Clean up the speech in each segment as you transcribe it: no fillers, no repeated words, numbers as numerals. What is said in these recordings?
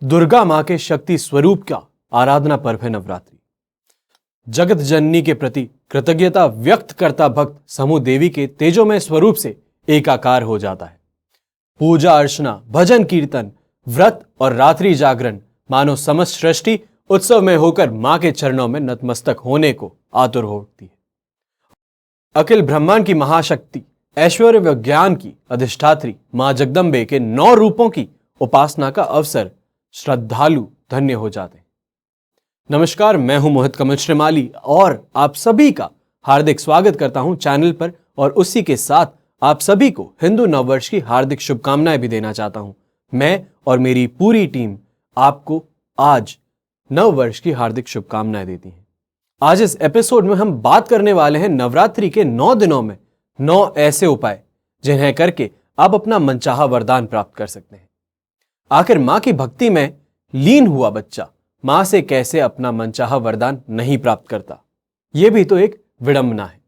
दुर्गा मां के शक्ति स्वरूप का आराधना पर्व है नवरात्रि। जगत जननी के प्रति कृतज्ञता व्यक्त करता भक्त समूह देवी के तेजोमय स्वरूप से एकाकार हो जाता है। पूजा अर्चना, भजन कीर्तन, व्रत और रात्रि जागरण मानो समस्त सृष्टि उत्सव में होकर मां के चरणों में नतमस्तक होने को आतुर हो उठती है। अखिल ब्रह्मांड की महाशक्ति, ऐश्वर्य व ज्ञान की अधिष्ठात्री मां जगदम्बे के 9 रूपों की उपासना का अवसर श्रद्धालु धन्य हो जाते हैं। नमस्कार, मैं हूं मोहित कमल श्रीमाली और आप सभी का हार्दिक स्वागत करता हूं चैनल पर, और उसी के साथ आप सभी को हिंदू नववर्ष की हार्दिक शुभकामनाएं भी देना चाहता हूं। मैं और मेरी पूरी टीम आपको आज नववर्ष की हार्दिक शुभकामनाएं देती है। आज इस एपिसोड में हम बात करने वाले हैं नवरात्रि के 9 दिनों में 9 ऐसे उपाय जिन्हें करके आप अपना मनचाहा वरदान प्राप्त कर सकते हैं। आखिर मां की भक्ति में लीन हुआ बच्चा मां से कैसे अपना मनचाहा वरदान नहीं प्राप्त करता, यह भी तो एक विडंबना है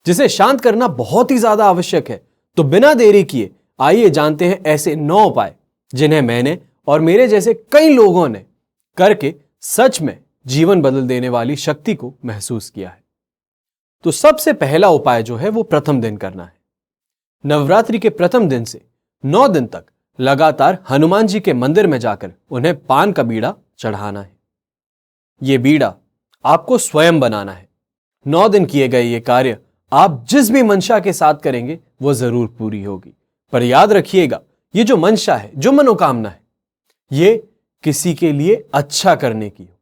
जिसे शांत करना बहुत ही ज्यादा आवश्यक है। तो बिना देरी किए आइए जानते हैं ऐसे 9 उपाय जिन्हें मैंने और मेरे जैसे कई लोगों ने करके सच में जीवन बदल देने वाली शक्ति को महसूस किया है। तो सबसे पहला उपाय जो है वो प्रथम दिन करना है। नवरात्रि के प्रथम दिन से 9 दिन तक लगातार हनुमान जी के मंदिर में जाकर उन्हें पान का बीड़ा चढ़ाना है। यह बीड़ा आपको स्वयं बनाना है। 9 दिन किए गए ये कार्य आप जिस भी मंशा के साथ करेंगे वो जरूर पूरी होगी। पर याद रखिएगा, ये जो मंशा है, जो मनोकामना है, ये किसी के लिए अच्छा करने की हो।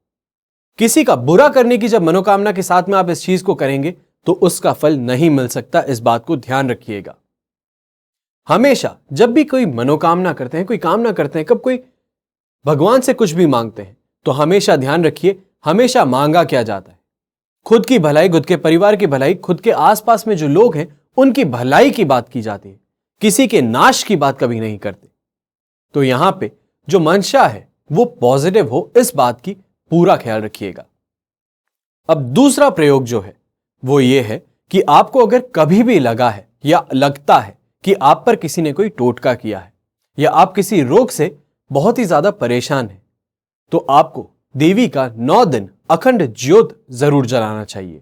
किसी का बुरा करने की जब मनोकामना के साथ में आप इस चीज को करेंगे तो उसका फल नहीं मिल सकता। इस बात को ध्यान रखिएगा। हमेशा जब भी कोई मनोकामना करते हैं, कोई कामना करते हैं, कब कोई भगवान से कुछ भी मांगते हैं, तो हमेशा ध्यान रखिए, हमेशा मांगा क्या जाता है? खुद की भलाई, खुद के परिवार की भलाई, खुद के आसपास में जो लोग हैं उनकी भलाई की बात की जाती है। किसी के नाश की बात कभी नहीं करते। तो यहां पे जो मंशा है वो पॉजिटिव हो, इस बात की पूरा ख्याल रखिएगा। अब दूसरा प्रयोग जो है वो ये है कि आपको अगर कभी भी लगा है या लगता है कि आप पर किसी ने कोई टोटका किया है या आप किसी रोग से बहुत ही ज्यादा परेशान हैं, तो आपको देवी का 9 दिन अखंड ज्योत जरूर जलाना चाहिए।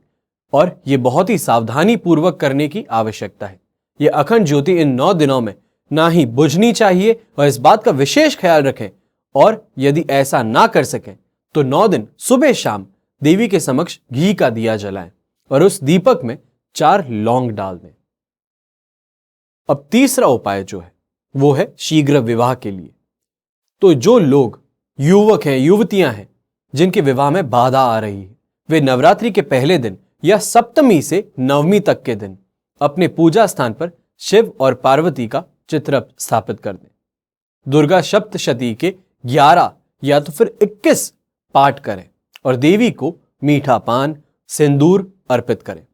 और यह बहुत ही सावधानी पूर्वक करने की आवश्यकता है। यह अखंड ज्योति इन 9 दिनों में ना ही बुझनी चाहिए, और इस बात का विशेष ख्याल रखें। और यदि ऐसा ना कर सकें तो 9 दिन सुबह शाम देवी के समक्ष घी का दिया जलाएं और उस दीपक में 4 लौंग डाल दें। अब तीसरा उपाय जो है वो है शीघ्र विवाह के लिए। तो जो लोग युवक हैं, युवतियां हैं जिनके विवाह में बाधा आ रही है, वे नवरात्रि के पहले दिन या सप्तमी से नवमी तक के दिन अपने पूजा स्थान पर शिव और पार्वती का चित्र स्थापित कर दें। दुर्गा सप्तशती के 11 या तो फिर 21 पाठ करें और देवी को मीठा पान, सिंदूर अर्पित करें।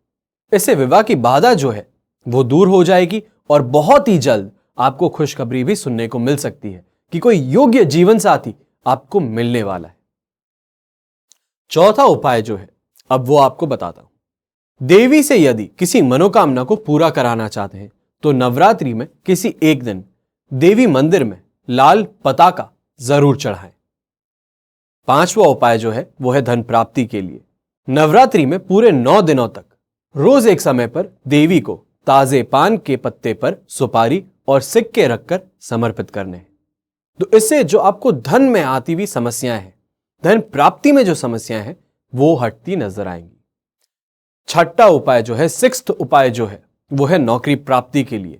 इससे विवाह की बाधा जो है वो दूर हो जाएगी और बहुत ही जल्द आपको खुशखबरी भी सुनने को मिल सकती है कि कोई योग्य जीवन साथी आपको मिलने वाला है। चौथा उपाय जो है अब वो आपको बताता हूं। देवी से यदि किसी मनोकामना को पूरा कराना चाहते हैं तो नवरात्रि में किसी एक दिन देवी मंदिर में लाल पताका जरूर चढ़ाएं। पांचवा उपाय जो है वो है धन प्राप्ति के लिए। नवरात्रि में पूरे 9 दिनों तक रोज एक समय पर देवी को ताजे पान के पत्ते पर सुपारी और सिक्के रखकर समर्पित करने हैं। तो इससे जो आपको धन में आती हुई समस्याएं हैं, धन प्राप्ति में जो समस्याएं हैं, वो हटती नजर आएंगी। छठा उपाय जो है, 6th उपाय जो है वो है नौकरी प्राप्ति के लिए।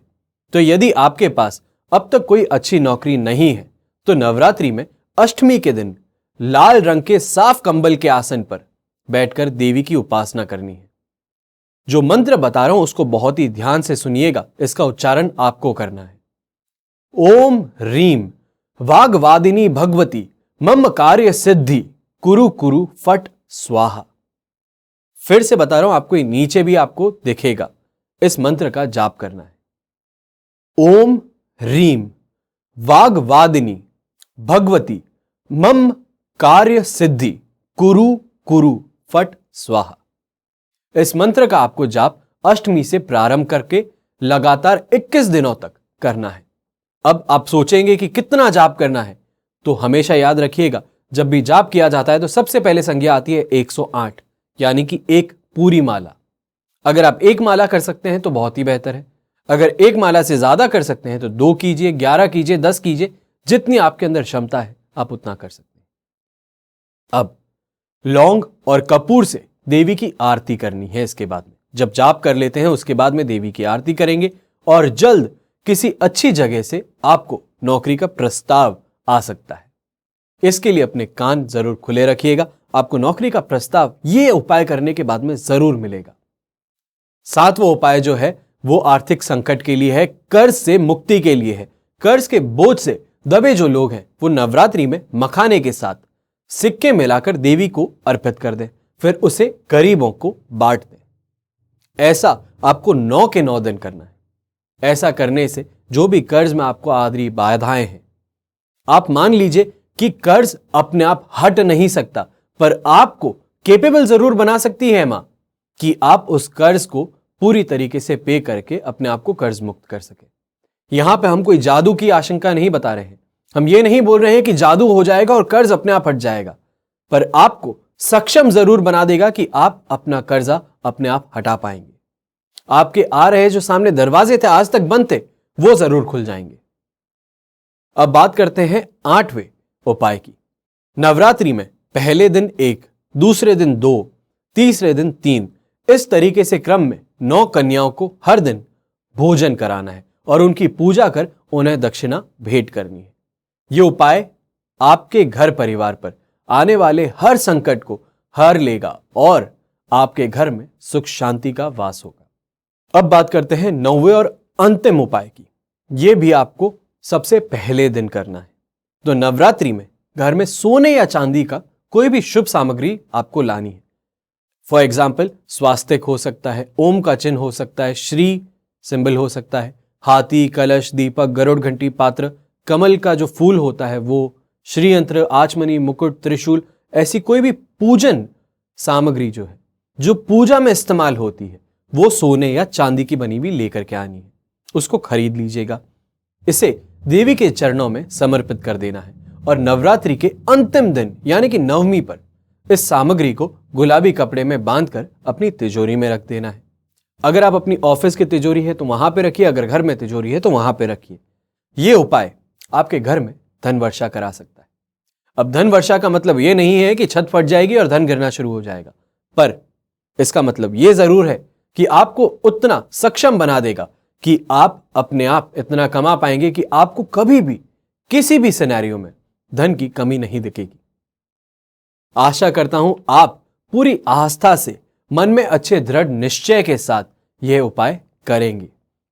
तो यदि आपके पास अब तक कोई अच्छी नौकरी नहीं है तो नवरात्रि में अष्टमी के दिन लाल रंग के साफ कंबल के आसन पर बैठकर देवी की उपासना करनी है। जो मंत्र बता रहा हूं उसको बहुत ही ध्यान से सुनिएगा। इसका उच्चारण आपको करना है। ओम ह्रीम वाग्वादिनी भगवती मम कार्य सिद्धि कुरु कुरु फट स्वाहा। फिर से बता रहा हूं, आपको नीचे भी आपको दिखेगा। इस मंत्र का जाप करना है। ओम ह्रीम वाग्वादिनी भगवती मम कार्य सिद्धि कुरु कुरु फट स्वाहा। इस मंत्र का आपको जाप अष्टमी से प्रारंभ करके लगातार 21 दिनों तक करना है। अब आप सोचेंगे कि कितना जाप करना है, तो हमेशा याद रखिएगा, जब भी जाप किया जाता है तो सबसे पहले संज्ञा आती है 108, यानी कि एक पूरी माला। अगर आप एक माला कर सकते हैं तो बहुत ही बेहतर है। अगर एक माला से ज्यादा कर सकते हैं तो 2 कीजिए, 11 कीजिए, 10 कीजिए, जितनी आपके अंदर क्षमता है आप उतना कर सकते हैं। अब लौंग और कपूर से देवी की आरती करनी है। इसके बाद में जब जाप कर लेते हैं उसके बाद में देवी की आरती करेंगे और जल्द किसी अच्छी जगह से आपको नौकरी का प्रस्ताव आ सकता है। इसके लिए अपने कान जरूर खुले रखिएगा, आपको नौकरी का प्रस्ताव ये उपाय करने के बाद में जरूर मिलेगा। 7वां उपाय जो है वो आर्थिक संकट के लिए है, कर्ज से मुक्ति के लिए है। कर्ज के बोझ से दबे जो लोग हैं वो नवरात्रि में मखाने के साथ सिक्के मिलाकर देवी को अर्पित कर दें, फिर उसे गरीबों को बांट दें। ऐसा आपको 9 के 9 दिन करना है। ऐसा करने से जो भी कर्ज में आपको आ रही बाधाएं हैं, आप मान लीजिए कि कर्ज अपने आप हट नहीं सकता, पर आपको केपेबल जरूर बना सकती है मां कि आप उस कर्ज को पूरी तरीके से पे करके अपने आप को कर्ज मुक्त कर सके। यहां पे हम कोई जादू की आशंका नहीं बता रहे हैं, हम ये नहीं बोल रहे हैं कि जादू हो जाएगा और कर्ज अपने आप हट जाएगा, पर आपको सक्षम जरूर बना देगा कि आप अपना कर्जा अपने आप हटा पाएंगे। आपके आ रहे जो सामने दरवाजे थे आज तक बंद थे, वो जरूर खुल जाएंगे। अब बात करते हैं 8वें उपाय की। नवरात्रि में पहले दिन 1, दूसरे दिन 2, तीसरे दिन 3, इस तरीके से क्रम में 9 कन्याओं को हर दिन भोजन कराना है और उनकी पूजा कर उन्हें दक्षिणा भेंट करनी है। यह उपाय आपके घर परिवार पर आने वाले हर संकट को हर लेगा और आपके घर में सुख शांति का वास होगा। अब बात करते हैं 9वें और अंतिम उपाय की। यह भी आपको सबसे पहले दिन करना है। तो नवरात्रि में घर में सोने या चांदी का कोई भी शुभ सामग्री आपको लानी है। फॉर एग्जाम्पल स्वास्तिक हो सकता है, ओम का चिन्ह हो सकता है, श्री सिंबल हो सकता है, हाथी, कलश, दीपक, गरुड़ घंटी, पात्र, कमल का जो फूल होता है वो, श्रीयंत्र, आचमनी, मुकुट, त्रिशूल, ऐसी कोई भी पूजन सामग्री जो है, जो पूजा में इस्तेमाल होती है, वो सोने या चांदी की बनी हुई लेकर के आनी है। उसको खरीद लीजिएगा, इसे देवी के चरणों में समर्पित कर देना है और नवरात्रि के अंतिम दिन यानी कि 9वीं पर इस सामग्री को गुलाबी कपड़े में बांधकर अपनी तिजोरी में रख देना है। अगर आप अपनी ऑफिस की तिजोरी है तो वहां पे रखिए, अगर घर में तिजोरी है तो वहां पे रखिए। यह उपाय आपके घर में धन वर्षा करा सकता है। अब धन वर्षा का मतलब यह नहीं है कि छत फट जाएगी और धन गिरना शुरू हो जाएगा, पर इसका मतलब यह जरूर है कि आपको उतना सक्षम बना देगा कि आप अपने आप इतना कमा पाएंगे कि आपको कभी भी किसी भी सिनेरियो में धन की कमी नहीं दिखेगी। आशा करता हूं आप पूरी आस्था से, मन में अच्छे दृढ़ निश्चय के साथ यह उपाय करेंगे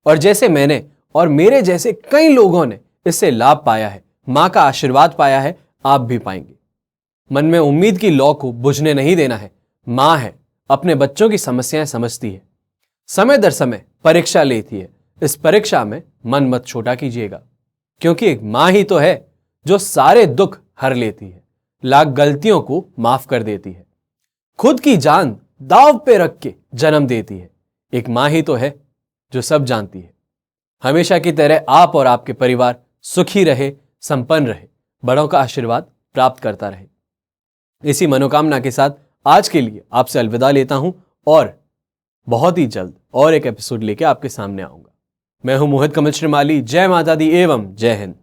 और जैसे मैंने और मेरे जैसे कई लोगों ने इससे लाभ पाया है, मां का आशीर्वाद पाया है, आप भी पाएंगे। मन में उम्मीद की लौ को बुझने नहीं देना है। मां है, अपने बच्चों की समस्याएं समझती है, समय दर समय परीक्षा लेती है। इस परीक्षा में मन मत छोटा कीजिएगा, क्योंकि एक मां ही तो है जो सारे दुख हर लेती है, लाख गलतियों को माफ कर देती है, खुद की जान दांव पे रख के जन्म देती है। एक मां ही तो है जो सब जानती है। हमेशा की तरह आप और आपके परिवार सुखी रहे, संपन्न रहे, बड़ों का आशीर्वाद प्राप्त करता रहे। इसी मनोकामना के साथ आज के लिए आपसे अलविदा लेता हूं और बहुत ही जल्द और एक एपिसोड लेके आपके सामने आऊंगा। मैं हूं मोहित कमल श्रीमाली। जय माता दी एवं जय हिंद।